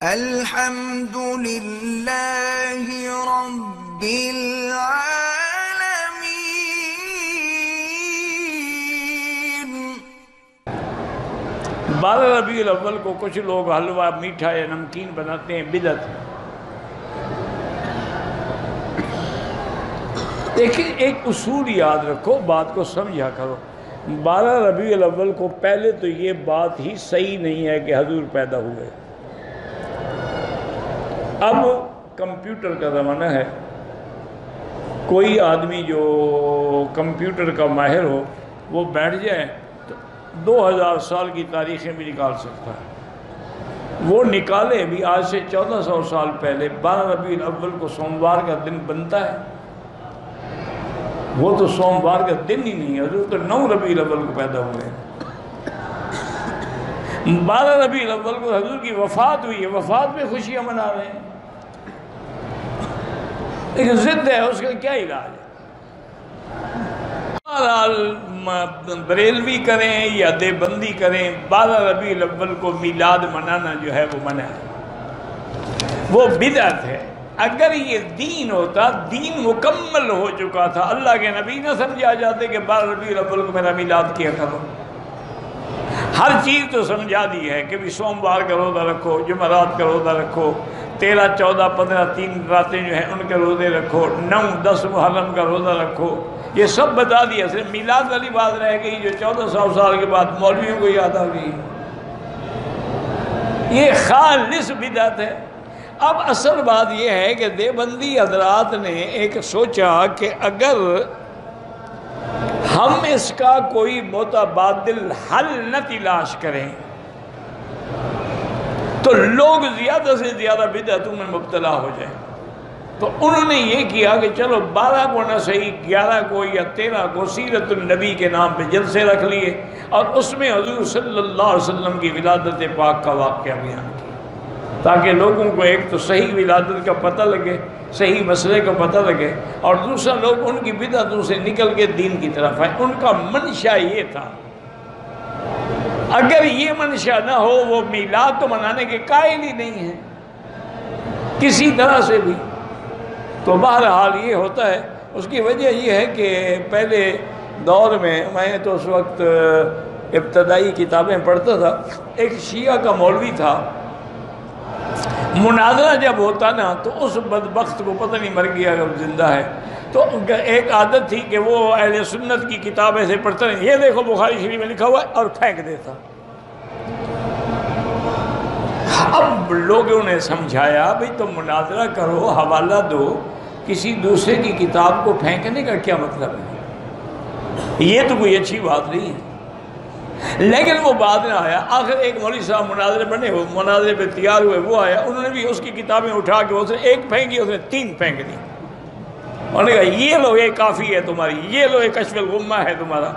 الحمد للہ رب العالمین۔ 12 ربیع الاول کو کچھ لوگ حلوہ میٹھا یا نمکین بناتے ہیں، بدعت۔ لیکن ایک اصول یاد رکھو، بات کو سمجھا کرو۔ 12 ربیع الاول کو پہلے تو یہ بات ہی صحیح نہیں ہے کہ حضور پیدا ہوئے۔ اب کمپیوٹر کا زمانہ ہے، کوئی آدمی جو کمپیوٹر کا ماہر ہو وہ بیٹھ جائے تو 2000 سال کی تاریخیں بھی نکال سکتا ہے۔ وہ نکالے بھی، آج سے 1400 سال پہلے 12 ربیع الاول کو سوموار کا دن بنتا ہے۔ وہ تو سوموار کا دن ہی نہیں ہے، حضور تو 9 ربیع الاول کو پیدا ہوئے ہیں۔ 12 ربیع الاول کو حضور کی وفات ہوئی ہے، وفات میں خوشیاں منا رہے ہیں۔ لیکن ضد ہے، اس کا کیا علاج ہے؟ بریلوی کریں یا دیوبندی کریں، 12 ربیع الاول کو میلاد منانا جو ہے وہ منع ہے، وہ بدعت ہے۔ اگر یہ دین ہوتا، دین مکمل ہو چکا تھا، اللہ کے نبی نہ سمجھا جاتے کہ 12 ربیع الاول کو میرا میلاد کیا کرو۔ ہر چیز تو سمجھا دی ہے کہ بھی سوموار کا روزہ رکھو، جمعرات کا روزہ رکھو، 13، 14، 15 3 راتیں جو ہیں ان کے روزے رکھو، 9، 10 محرم کا روزہ رکھو، یہ سب بتا دیا۔ صرف میلاد والی بات رہ گئی جو 1400 سال کے بعد مولویوں کو یاد آ گئی۔ یہ خالص بدعت ہے۔ اب اصل بات یہ ہے کہ دیوبندی حضرات نے ایک سوچا کہ اگر ہم اس کا کوئی متبادل حل نہ تلاش کریں تو لوگ زیادہ سے زیادہ بدعتوں میں مبتلا ہو جائیں۔ تو انہوں نے یہ کیا کہ چلو 12 کو نہ صحیح 11 کو یا 13 کو سیرت النبی کے نام پہ جلسے رکھ لیے، اور اس میں حضور صلی اللہ علیہ وسلم کی ولادت پاک کا واقعہ بیان کیا، تاکہ لوگوں کو ایک تو صحیح ولادت کا پتہ لگے، صحیح مسئلے کا پتہ لگے، اور دوسرا لوگ ان کی بدعتوں سے نکل کے دین کی طرف آئیں۔ ان کا منشا یہ تھا۔ اگر یہ منشا نہ ہو، وہ میلاد تو منانے کے قائل ہی نہیں ہیں کسی طرح سے بھی۔ تو بہرحال یہ ہوتا ہے۔ اس کی وجہ یہ ہے کہ پہلے دور میں میں تو اس وقت ابتدائی کتابیں پڑھتا تھا، ایک شیعہ کا مولوی تھا، مناظرہ جب ہوتا نا تو اس بدبخت کو پتہ نہیں مر گیا اگر زندہ ہے، تو ایک عادت تھی کہ وہ اہل سنت کی کتابیں سے پڑھتا نہیں، یہ دیکھو بخاری شریف میں لکھا ہوا ہے، اور پھینک دیتا۔ اب لوگوں نے سمجھایا بھئی تم مناظرہ کرو، حوالہ دو، کسی دوسرے کی کتاب کو پھینکنے کا کیا مطلب ہے؟ یہ تو کوئی اچھی بات نہیں ہے۔ لیکن وہ بعد میں آیا، آخر ایک مولوی صاحب مناظرے بنے، وہ مناظرے پہ تیار ہوئے، وہ آیا، انہوں نے بھی اس کی کتابیں اٹھا کے اس نے ایک پھینکی، اس نے 3 پھینک دی۔ انہوں نے کہا یہ لو یہ کافی ہے تمہاری، یہ لو یہ کشف الغمہ ہے تمہارا،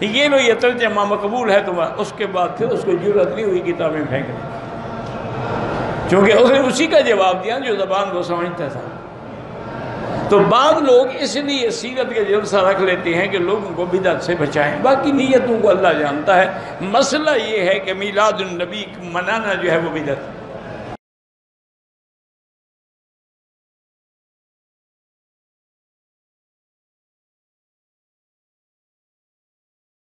یہ لو یہ ترجمہ مقبول ہے تمہارا۔ اس کے بعد پھر اس کو جرأت نہیں ہوئی کتابیں پھینکنے، کیونکہ اس نے اسی کا جواب دیا جو زبان کو سمجھتا تھا۔ تو بعض لوگ اس لیے سیرت کے جلسہ رکھ لیتے ہیں کہ لوگوں کو بدعت سے بچائیں، باقی نیتوں کو اللہ جانتا ہے۔ مسئلہ یہ ہے کہ میلاد النبی منانا جو ہے وہ بدعت ہے۔